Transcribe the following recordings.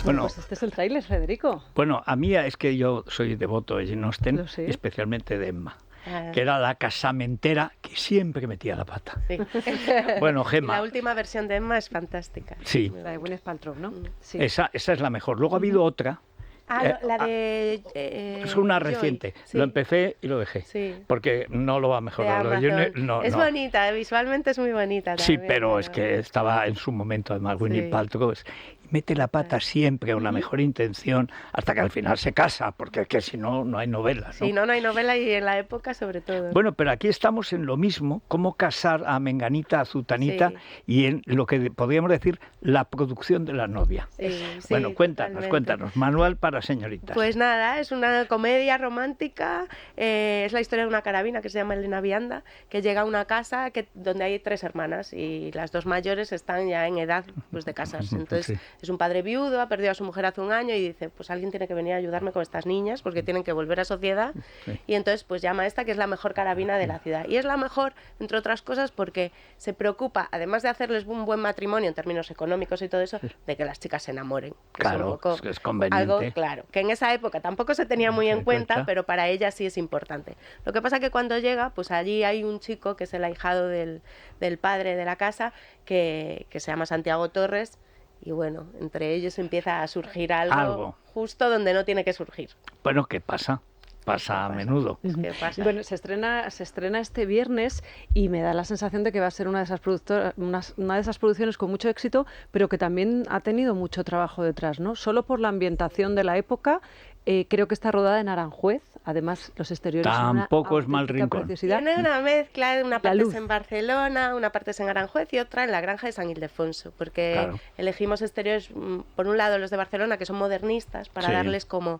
Bueno, Pues este es el tráiler, Federico. bueno, a mí es que yo soy devoto de Jane Austen, Lo sé. especialmente de Emma, Ah, que era la casamentera que siempre metía la pata. sí. Bueno, Y la Gemma, última versión de Emma es fantástica. sí, La de Gwyneth Paltrow, ¿no? Sí. esa es la mejor. Luego ha habido otra, La de es una Joy. reciente. Sí, Lo empecé y lo dejé, sí. porque no lo va a De mejorar. Lo de Amazon. Jane, no, Es no. bonita, visualmente es muy bonita Sí, también, pero es que estaba en su momento, además, Gwyneth Sí. Paltrow mete la pata siempre con la mejor intención hasta que al final se casa, porque es que si no, no hay novela, ¿no? Sí, no hay novela y en la época sobre todo. Bueno, pero aquí estamos en lo mismo, cómo casar a Menganita, a Zutanita, Sí. y en lo que podríamos decir la producción de la novia. Sí, Bueno, sí, cuéntanos, totalmente. cuéntanos, manual para señoritas. Pues nada, es una comedia romántica, es la historia de una carabina que se llama Elena Vianda, que llega a una casa donde hay 3 hermanas y las 2 mayores están ya en edad pues, de casarse. Entonces Sí. es un padre viudo, ha perdido a su mujer hace un año y dice, pues alguien tiene que venir a ayudarme con estas niñas porque tienen que volver a sociedad. Sí. Y entonces pues llama a esta que es la mejor carabina de la ciudad. Y es la mejor, entre otras cosas, porque se preocupa, además de hacerles un buen matrimonio en términos económicos y todo eso, de que las chicas se enamoren. Que Claro, un poco es conveniente. algo, claro, que en esa época tampoco se tenía muy Se en cuenta, cuenta. pero para ella sí es importante. Lo que pasa que cuando llega, pues allí hay un chico que es el ahijado del padre de la casa, que se llama Santiago Torres, y bueno, entre ellos empieza a surgir algo justo donde no tiene que surgir. Bueno, ¿qué pasa? Pasa a menudo. ¿Qué pasa? Bueno, se estrena este viernes y me da la sensación de que va a ser una de esas una de esas producciones con mucho éxito, pero que también ha tenido mucho trabajo detrás, ¿no? Solo por la ambientación de la época, creo que está rodada en Aranjuez. Además, los exteriores son una Tampoco es mal auténtica rincón. preciosidad. Tiene una mezcla, una parte luz. es en Barcelona, una parte es en Aranjuez y otra en la granja de San Ildefonso, porque Claro. elegimos exteriores, por un lado los de Barcelona, que son modernistas, para Sí. darles como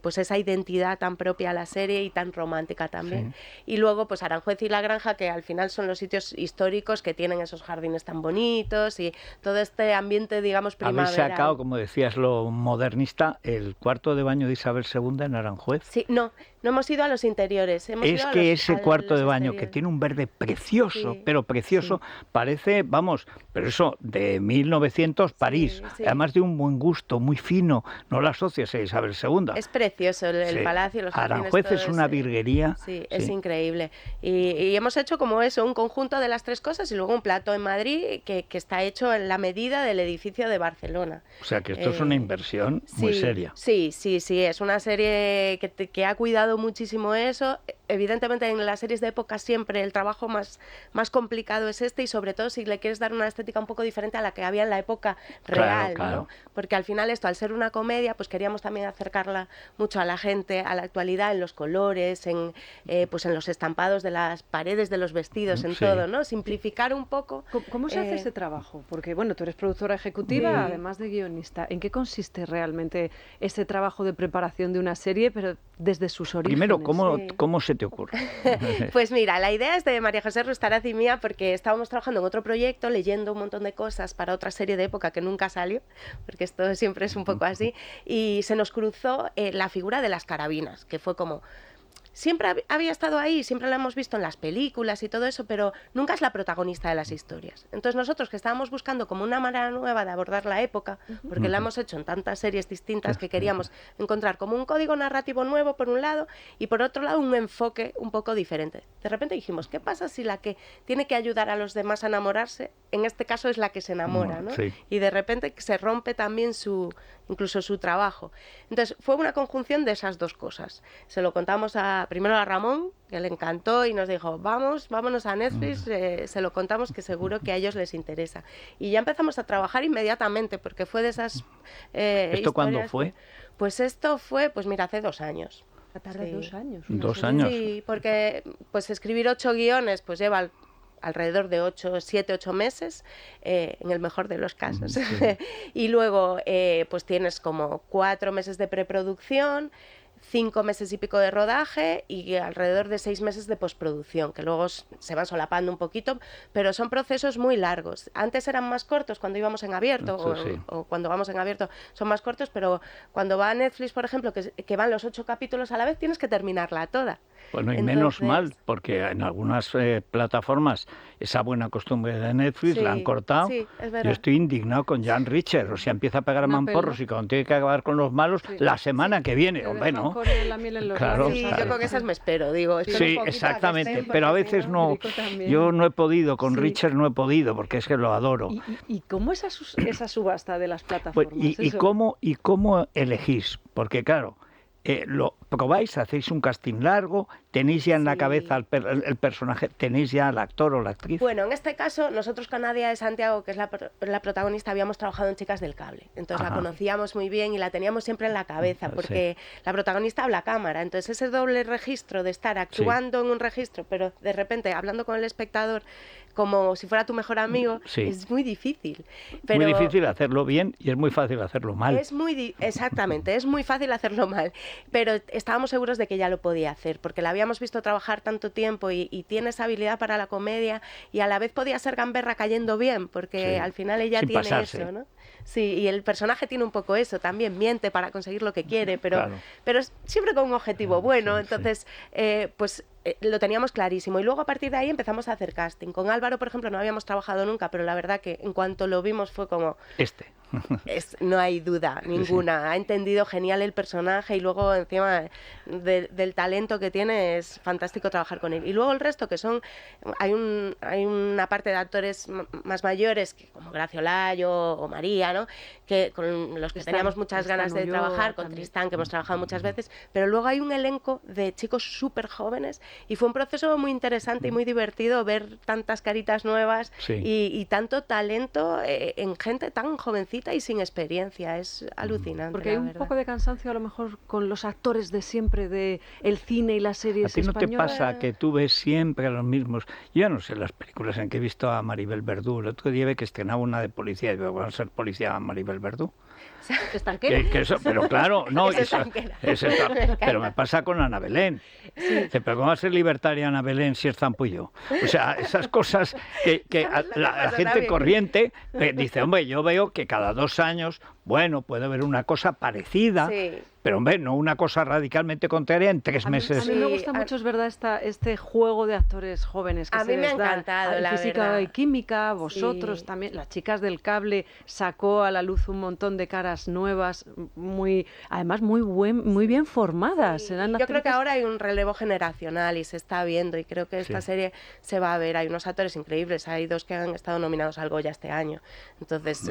pues esa identidad tan propia a la serie y tan romántica también. Y luego pues Aranjuez y la granja, que al final son los sitios históricos que tienen esos jardines tan bonitos y todo este ambiente, digamos, Habéis primaveral. sacado, como decías, lo modernista, el cuarto de baño de Isabel II en Aranjuez. Sí, no hemos ido a los interiores. Hemos Es ido a que los- ese a cuarto los de baño que exteriores. tiene un verde precioso, Sí, pero precioso, parece, vamos, pero eso, de 1900 París, sí. además de un buen gusto, muy fino, no la asocias a Isabel II. Es precioso el Sí. palacio, los jardines. Aranjuez todo es una virguería. Sí, es increíble. Y hemos hecho como eso, un conjunto de las 3 cosas y luego un plato en Madrid que está hecho en la medida del edificio de Barcelona. O sea que esto es una inversión muy seria. Sí, es una serie que ha cuidado muchísimo eso. Evidentemente en las series de época siempre el trabajo más complicado es este y sobre todo si le quieres dar una estética un poco diferente a la que había en la época real, Claro. ¿no? Porque al final esto, al ser una comedia, pues queríamos también acercarla mucho a la gente, a la actualidad, en los colores, pues en los estampados de las paredes de los vestidos, en Sí. todo, ¿no? Simplificar un poco. ¿Cómo se hace ese trabajo? Porque, bueno, tú eres productora ejecutiva, Sí. además de guionista. ¿En qué consiste realmente ese trabajo de preparación de una serie, pero desde sus orígenes? Primero, ¿cómo, Sí. ¿cómo se te ocurre? Pues mira, la idea es de María José Rustaraz y mía porque estábamos trabajando en otro proyecto, leyendo un montón de cosas para otra serie de época que nunca salió, porque esto siempre es un poco así, y se nos cruzó la figura de las carabinas, que fue como... Siempre había estado ahí, siempre la hemos visto en las películas y todo eso, pero nunca es la protagonista de las historias. Entonces nosotros que estábamos buscando como una manera nueva de abordar la época, porque la hemos hecho en tantas series distintas que queríamos encontrar como un código narrativo nuevo por un lado y por otro lado un enfoque un poco diferente. De repente dijimos, ¿qué pasa si la que tiene que ayudar a los demás a enamorarse, en este caso es la que se enamora, ¿no? Sí. Y de repente se rompe también incluso su trabajo. Entonces fue una conjunción de esas 2 cosas. Se lo contamos primero a Ramón, que le encantó y nos dijo, vámonos a Netflix, se lo contamos que seguro que a ellos les interesa. Y ya empezamos a trabajar inmediatamente, porque fue de esas ¿Esto cuándo historias fue? Pues esto fue, pues mira, hace 2 años. Ha tardado Sí. 2 años. 2 años. Sí, porque pues escribir 8 guiones pues lleva alrededor de 7, 8 meses, en el mejor de los casos. Y luego pues tienes como 4 meses de preproducción, 5 meses y pico de rodaje y alrededor de 6 meses de postproducción, que luego se van solapando un poquito, pero son procesos muy largos. Antes eran más cortos cuando íbamos en abierto, o cuando vamos en abierto son más cortos, pero cuando va a Netflix, por ejemplo, que van los 8 capítulos a la vez, tienes que terminarla toda. Bueno, y menos mal, porque en algunas plataformas esa buena costumbre de Netflix la han cortado. Sí, es verdad. Yo estoy indignado con Jan Richter, o sea, empieza a pegar mamporros y cuando tiene que acabar con los malos, la semana que viene, hombre, ¿no? La miel en los Claro, labios, Sí, claro. yo con esas me espero, digo. Espero Sí, un poquito a que exactamente, estén, pero a porque veces si no, Federico también. yo no he podido, con Sí. Richter no he podido, porque es que lo adoro. ¿Y cómo es esa subasta de las Pues, plataformas? y cómo elegís? Porque claro, lo probáis, hacéis un casting largo, tenéis ya en la Sí. cabeza el personaje, tenéis ya al actor o la actriz. Bueno, en este caso, nosotros con Nadia de Santiago, que es la protagonista, habíamos trabajado en Chicas del Cable. Entonces Ajá. la conocíamos muy bien y la teníamos siempre en la cabeza, porque la protagonista habla a cámara. Entonces ese doble registro de estar actuando en un registro, pero de repente hablando con el espectador como si fuera tu mejor amigo, Sí. es muy difícil. Pero Muy difícil hacerlo bien y es muy fácil hacerlo mal. Exactamente, es muy fácil hacerlo mal, pero estábamos seguros de que ella lo podía hacer, porque la habíamos visto trabajar tanto tiempo y tiene esa habilidad para la comedia y a la vez podía ser gamberra cayendo bien, porque Sí, al final ella sin tiene pasarse. eso, ¿no? Sí, y el personaje tiene un poco eso, también miente para conseguir lo que quiere, Claro. pero siempre con un objetivo bueno, sí, entonces, pues lo teníamos clarísimo. Y luego a partir de ahí empezamos a hacer casting. Con Álvaro, por ejemplo, no habíamos trabajado nunca, pero la verdad que en cuanto lo vimos fue como, no hay duda ninguna. Ha entendido genial el personaje y luego encima del talento que tiene es fantástico trabajar con él. Y luego el resto que son, hay una parte de actores más mayores como Gracia Olayo o María, ¿no? Que con los que teníamos muchas ganas de trabajar, con Tristán, que hemos trabajado muchas veces, pero luego hay un elenco de chicos súper jóvenes y fue un proceso muy interesante y muy divertido ver tantas caritas nuevas y tanto talento en gente tan jovencita y sin experiencia. Es alucinante. Porque hay un poco de cansancio a lo mejor con los actores de siempre, de el cine y las series ¿A ti no te españolas? pasa que tú ves siempre a los mismos? Yo no sé las películas en que he visto a Maribel Verdú. El otro día vi que estrenaba una de policía y digo, ¿va a ser policía Maribel Verdú? Pero claro, no, pero me pasa con Ana Belén. Dice, pero ¿cómo va a ser libertaria Ana Belén si es Zampullo? O sea, esas cosas que la gente corriente dice, hombre, yo veo que cada 2 años, bueno, puede haber una cosa parecida, pero hombre, no una cosa radicalmente contraria en 3 meses. A mí me gusta mucho, es verdad, este juego de actores jóvenes que a se mí me les ha da. encantado, la Física verdad. y Química, vosotros también, las Chicas del Cable sacó a la luz un montón de caras nuevas, además muy bien formadas. Sí. Yo creo que ahora hay un relevo generacional y se está viendo y creo que esta serie se va a ver. Hay unos actores increíbles, hay 2 que han estado nominados al Goya este año, entonces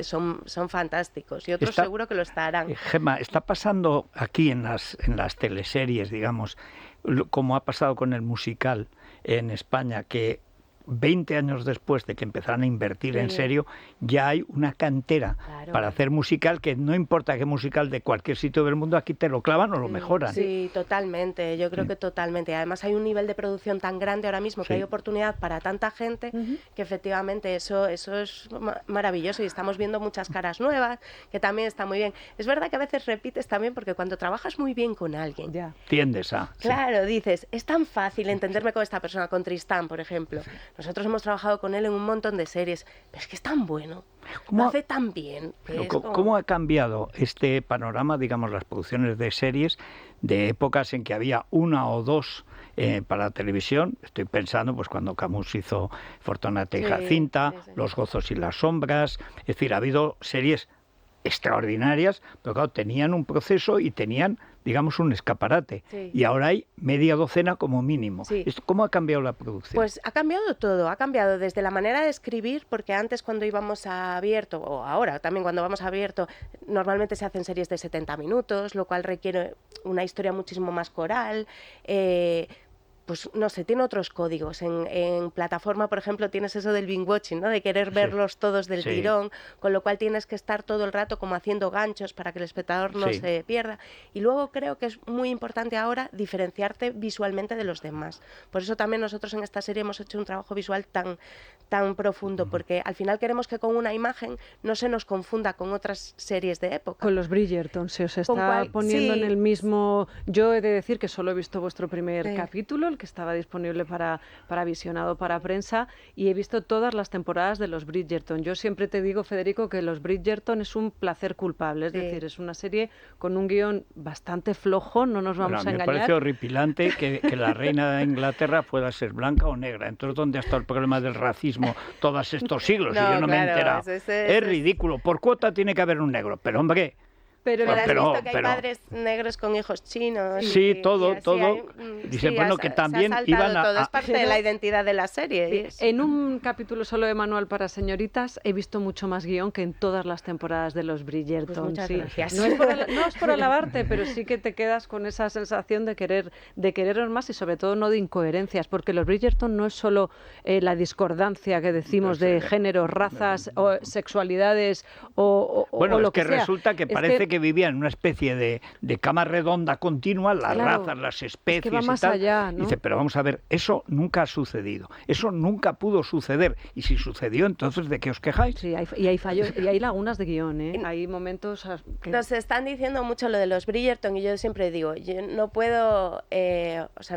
son fantásticos y otros seguro que lo estarán. Gemma, está pasando aquí en las teleseries, digamos, como ha pasado con el musical en España, que 20 años después de que empezaran a invertir en serio, ya hay una cantera para hacer musical, que no importa qué musical de cualquier sitio del mundo, aquí te lo clavan o lo mejoran. Sí, totalmente, yo creo que totalmente. Además hay un nivel de producción tan grande ahora mismo que hay oportunidad para tanta gente que efectivamente eso es maravilloso y estamos viendo muchas caras nuevas que también está muy bien. Es verdad que a veces repites también porque cuando trabajas muy bien con alguien, tiendes a... Claro, dices, es tan fácil entenderme con esta persona, con Tristán, por ejemplo. Nosotros hemos trabajado con él en un montón de series, pero es que es tan bueno, lo hace tan bien. ¿Cómo ha cambiado este panorama, digamos, las producciones de series de épocas en que había 1 o 2 para la televisión? Estoy pensando pues cuando Camus hizo Fortunata y Jacinta, Los Gozos y las Sombras, es decir, ha habido series extraordinarias, pero claro, tenían un proceso y tenían, digamos, un escaparate. Y ahora hay media docena como mínimo. ¿Cómo ha cambiado la producción? Pues ha cambiado todo, ha cambiado desde la manera de escribir, porque antes cuando íbamos a abierto, o ahora también cuando vamos a abierto, normalmente se hacen series de 70 minutos, lo cual requiere una historia muchísimo más coral, pues no sé, tiene otros códigos. En plataforma, por ejemplo, tienes eso del binge watching, ¿no? De querer verlos todos del tirón, con lo cual tienes que estar todo el rato como haciendo ganchos para que el espectador no se pierda. Y luego creo que es muy importante ahora diferenciarte visualmente de los demás. Por eso también nosotros en esta serie hemos hecho un trabajo visual tan profundo, porque al final queremos que con una imagen no se nos confunda con otras series de época. Con los Bridgerton se os está poniendo en el mismo... Yo he de decir que solo he visto vuestro primer capítulo, el que estaba disponible para visionado para prensa, y he visto todas las temporadas de los Bridgerton. Yo siempre te digo, Federico, que los Bridgerton es un placer culpable, es decir, es una serie con un guión bastante flojo, no nos vamos a engañar. Me parece horripilante que la reina de Inglaterra pueda ser blanca o negra. Entonces, ¿dónde está el problema del racismo todos estos siglos? Y yo no me he enterado. Es ridículo. Por cuota tiene que haber un negro, pero hombre... Pero has visto que hay padres negros con hijos chinos. Sí, todo. Dice, bueno, que también iban a... Todo. Es parte de la identidad de la serie. En un capítulo solo de Manual para señoritas he visto mucho más guión que en todas las temporadas de los Bridgerton. Pues muchas gracias. No es por alabarte, pero sí que te quedas con esa sensación de querer más y sobre todo no de incoherencias, porque los Bridgerton no es solo la discordancia que decimos de géneros, razas, o sexualidades o lo que sea. Bueno, resulta que parece que vivían en una especie de cama redonda continua, las razas, las especies que va más y tal. Allá, ¿no? Dice, pero vamos a ver, eso nunca ha sucedido, eso nunca pudo suceder, y si sucedió, entonces ¿de qué os quejáis? Sí, hay fallos, y hay lagunas de guión, ¿eh? Hay momentos... Nos están diciendo mucho lo de los Bridgerton, y yo siempre digo, yo no puedo,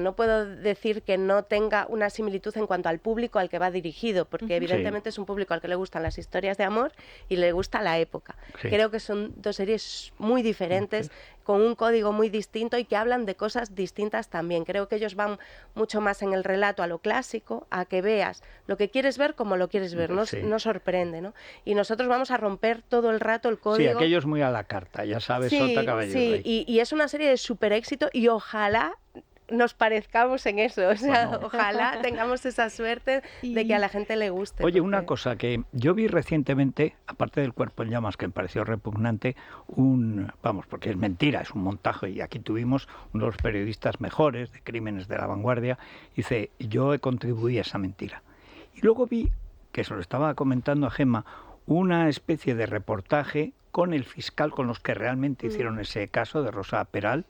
no puedo decir que no tenga una similitud en cuanto al público al que va dirigido, porque evidentemente es un público al que le gustan las historias de amor y le gusta la época. Creo que son dos series muy diferentes, con un código muy distinto y que hablan de cosas distintas también. Creo que ellos van mucho más en el relato a lo clásico, a que veas lo que quieres ver como lo quieres ver, no sorprende, ¿no? Y nosotros vamos a romper todo el rato el código. Sí, aquello es muy a la carta, ya sabes, sota caballero. Sí, y es una serie de súper éxito y ojalá nos parezcamos en eso, ojalá tengamos esa suerte de que a la gente le guste. Oye, una cosa que yo vi recientemente, aparte del Cuerpo en Llamas, que me pareció repugnante, porque es mentira, es un montaje, y aquí tuvimos uno de los periodistas mejores de Crímenes de la Vanguardia, dice, yo he contribuido a esa mentira. Y luego vi, que se lo estaba comentando a Gemma, una especie de reportaje con el fiscal, con los que realmente hicieron ese caso de Rosa Peral.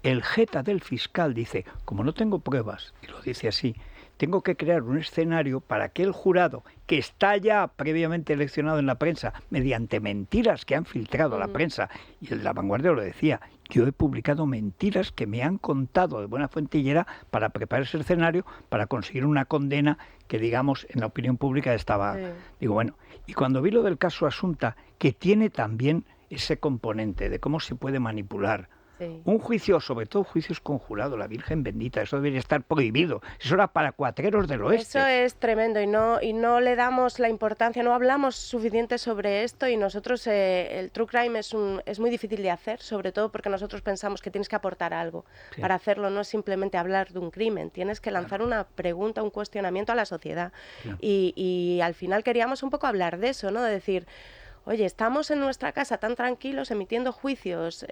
El jeta del fiscal dice, como no tengo pruebas, y lo dice así, tengo que crear un escenario para que el jurado, que está ya previamente eleccionado en la prensa, mediante mentiras que han filtrado a la prensa, y el La Vanguardia lo decía, yo he publicado mentiras que me han contado de buena fuentillera para preparar ese escenario, para conseguir una condena que, digamos, en la opinión pública estaba... Digo, bueno, y cuando vi lo del caso Asunta, que tiene también ese componente de cómo se puede manipular, un juicio, sobre todo juicios con jurado, la Virgen bendita, eso debería estar prohibido. Eso era para cuatreros del oeste. Eso es tremendo y no le damos la importancia, no hablamos suficiente sobre esto, y nosotros el true crime es muy difícil de hacer, sobre todo porque nosotros pensamos que tienes que aportar algo. Para hacerlo no es simplemente hablar de un crimen, tienes que lanzar una pregunta, un cuestionamiento a la sociedad. Y al final queríamos un poco hablar de eso, ¿no? De decir... Oye, estamos en nuestra casa tan tranquilos emitiendo juicios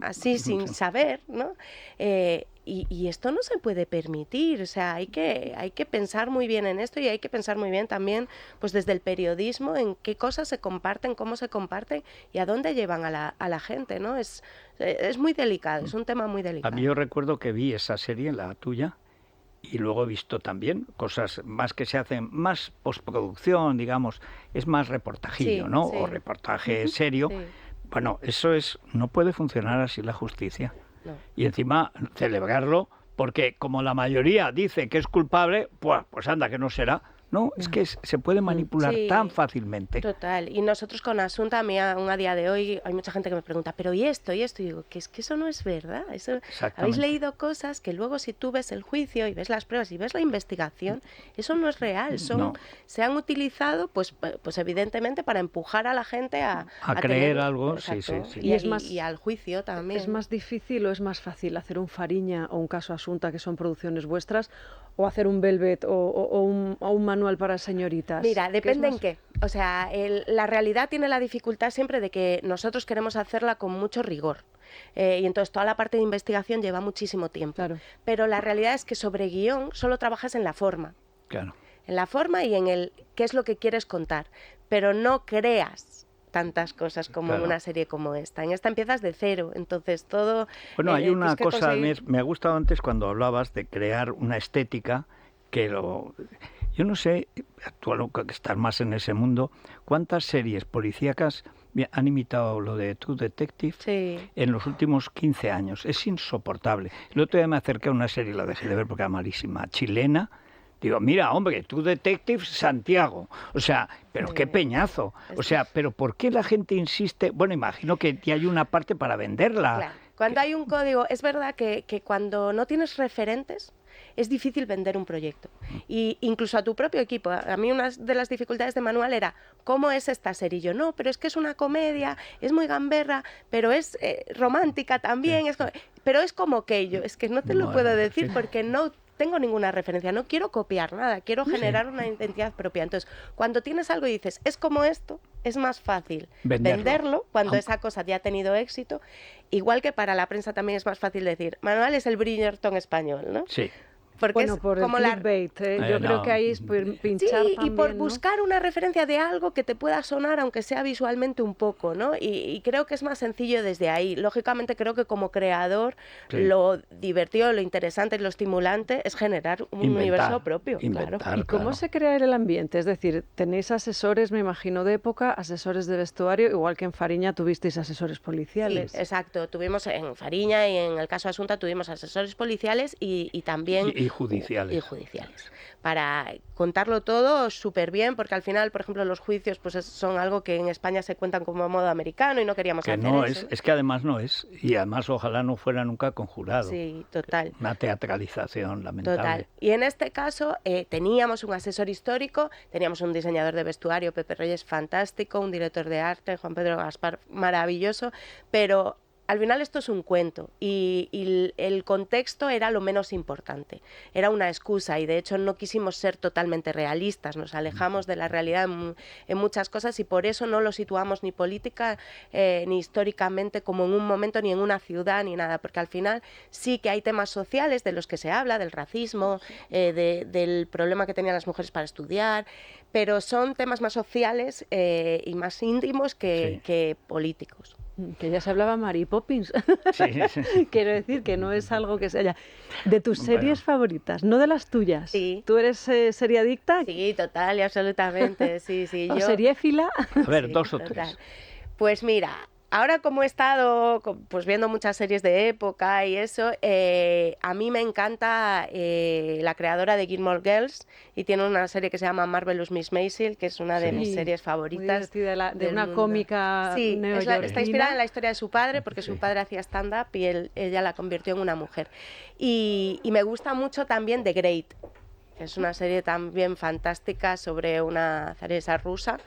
así sin saber, ¿no? Y esto no se puede permitir, o sea, hay que pensar muy bien en esto, y hay que pensar muy bien también, pues desde el periodismo, en qué cosas se comparten, cómo se comparten y a dónde llevan a la gente, ¿no? Es muy delicado, es un tema muy delicado. A mí yo recuerdo que vi esa serie, la tuya, y luego he visto también cosas más que se hacen, más postproducción, digamos, es más reportajillo, ¿no? O reportaje serio. Bueno, no puede funcionar así la justicia. No. Y encima celebrarlo, porque como la mayoría dice que es culpable, pues anda, que no será. No, es que se puede manipular tan fácilmente. Total. Y nosotros con Asunta, aún a día de hoy, hay mucha gente que me pregunta, ¿pero y esto? Y digo, que es que eso no es verdad. Habéis leído cosas que luego, si tú ves el juicio y ves las pruebas y ves la investigación, eso no es real. Se han utilizado, pues evidentemente, para empujar a la gente a creer tener algo. Exacto. Sí. Y al juicio también. ¿Es más difícil o es más fácil hacer un Fariña o un caso Asunta, que son producciones vuestras, o hacer un Velvet o un Manual manual para señoritas? Mira, depende más... en qué. O sea, la realidad tiene la dificultad siempre de que nosotros queremos hacerla con mucho rigor. Y entonces toda la parte de investigación lleva muchísimo tiempo. Claro. Pero la realidad es que sobre guión solo trabajas en la forma. Claro. En la forma y en el qué es lo que quieres contar. Pero no creas tantas cosas como en una serie como esta. En esta empiezas de cero, entonces todo... Bueno, hay una cosa, conseguir... me ha gustado antes cuando hablabas de crear una estética que lo... Yo no sé, tú que estás más en ese mundo, ¿cuántas series policíacas han imitado lo de True Detective en los últimos 15 años? Es insoportable. El otro día me acerqué a una serie, la dejé de ver porque era malísima, chilena. Digo, mira, hombre, True Detective Santiago. O sea, pero qué peñazo. O sea, pero ¿por qué la gente insiste? Bueno, imagino que ya hay una parte para venderla. Claro. Cuando hay un código, es verdad que cuando no tienes referentes, es difícil vender un proyecto. Y incluso a tu propio equipo. A mí una de las dificultades de Manual era, ¿cómo es esta serie? Y yo, no, pero es que es una comedia, es muy gamberra, pero es romántica también, pero es como aquello. Es que no te lo puedo decir porque no tengo ninguna referencia, no quiero copiar nada, quiero generar una identidad propia. Entonces, cuando tienes algo y dices, es como esto, es más fácil venderlo cuando esa cosa ya ha tenido éxito. Igual que para la prensa también es más fácil decir, Manual es el Bridgerton español, ¿no? Sí. Porque bueno, por como el clickbait, yo creo que ahí es por pinchar sí, también, y por ¿no? buscar una referencia de algo que te pueda sonar, aunque sea visualmente un poco, ¿no? Y creo que es más sencillo desde ahí. Lógicamente creo que como creador lo divertido, lo interesante, lo estimulante es generar un universo propio. Claro. ¿Y cómo se crea el ambiente? Es decir, tenéis asesores, me imagino, de época, asesores de vestuario, igual que en Fariña tuvisteis asesores policiales. Sí, exacto. Tuvimos en Fariña y en el caso Asunta tuvimos asesores policiales y también... Y judiciales. Y judiciales. Para contarlo todo súper bien, porque al final, por ejemplo, los juicios pues son algo que en España se cuentan como a modo americano y no queríamos hacer no, eso. Es que además no es. Y además ojalá no fuera nunca conjurado. Sí, total. Una teatralización lamentable. Total. Y en este caso teníamos un asesor histórico, teníamos un diseñador de vestuario, Pepe Reyes, fantástico, un director de arte, Juan Pedro Gaspar, maravilloso, pero... Al final esto es un cuento y el contexto era lo menos importante, era una excusa y de hecho no quisimos ser totalmente realistas, nos alejamos de la realidad en muchas cosas y por eso no lo situamos ni política ni históricamente como en un momento ni en una ciudad ni nada, porque al final sí que hay temas sociales de los que se habla, del racismo, del problema que tenían las mujeres para estudiar, pero son temas más sociales y más íntimos que políticos. Que ya se hablaba Mary Poppins. Sí. Quiero decir que no es algo que se haya... De tus series favoritas, no de las tuyas. Sí. ¿Tú eres seriadicta? Sí, total y absolutamente. Sí, ¿O seriéfila? A ver, sí, 2 o 3. Total. Pues mira... Ahora como he estado pues viendo muchas series de época y eso, a mí me encanta la creadora de Gilmore Girls y tiene una serie que se llama Marvelous Miss Maisel, que es una de mis series favoritas. Muy de una mundo. Cómica neoyorquina. Está inspirada en la historia de su padre, porque su padre hacía stand-up y ella la convirtió en una mujer. Y me gusta mucho también The Great, que es una serie también fantástica sobre una zaresa rusa.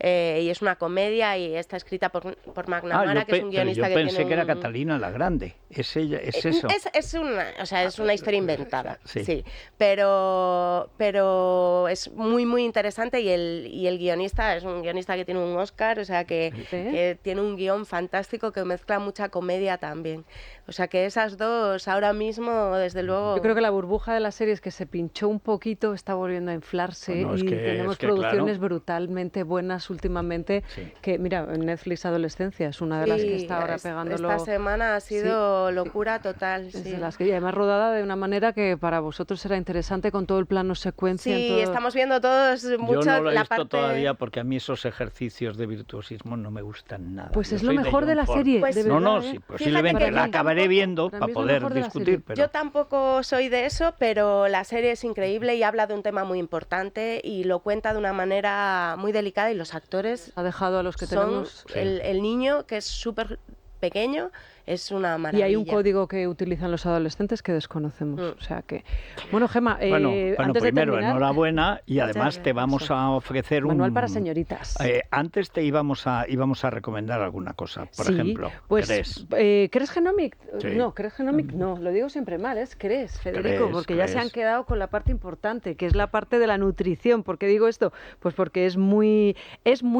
Y es una comedia y está escrita por McNamara, que es un guionista que tiene Yo pensé que era Catalina la Grande. Es ella, es eso. Es una historia inventada, sí. Pero es muy, muy interesante y el guionista es un guionista que tiene un Oscar, o sea, que tiene un guión fantástico que mezcla mucha comedia también. O sea, que esas dos ahora mismo, desde luego... Yo creo que la burbuja de las series que se pinchó un poquito está volviendo a inflarse y tenemos producciones brutalmente buenas últimamente, que mira, en Netflix Adolescencia es una de las que está ahora pegándolo. Esta semana ha sido locura total. Es de las que, y además rodada de una manera que para vosotros será interesante con todo el plano secuencia. Sí, estamos viendo todos mucho Yo no lo he la visto parte... todavía porque a mí esos ejercicios de virtuosismo no me gustan nada. Pues es lo mejor de la serie. Pues, de no, verdad, sí, posiblemente la acabaré viendo para poder discutir. Pero... Yo tampoco soy de eso, pero la serie es increíble y habla de un tema muy importante y lo cuenta de una manera muy delicada y los actores... Ha dejado a los que son tenemos... el niño, que es súper pequeño, es una maravilla. Y hay un código que utilizan los adolescentes que desconocemos. O sea que... Bueno, Gemma, bueno, antes primero, de terminar... enhorabuena, y además te vamos a ofrecer Manual para señoritas. Antes te íbamos a recomendar alguna cosa, por ejemplo. Pues, ¿Crees Genomic? Sí. No, ¿Crees Genomic? No, lo digo siempre mal, es Crees, Federico, porque ya se han quedado con la parte importante, que es la parte de la nutrición. ¿Por qué digo esto? Pues porque es muy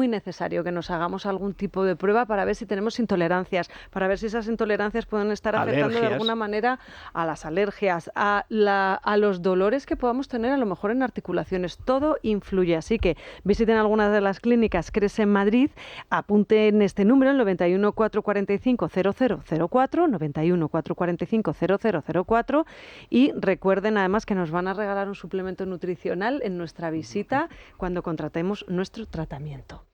necesario que nos hagamos algún tipo de prueba para ver si tenemos intolerancias, para ver si esas intolerancias pueden estar afectando de alguna manera a las alergias, a los dolores que podamos tener a lo mejor en articulaciones. Todo influye, así que visiten algunas de las clínicas CRES en Madrid, apunten este número, el 91 445 0004, 91 445 0004, y recuerden además que nos van a regalar un suplemento nutricional en nuestra visita cuando contratemos nuestro tratamiento.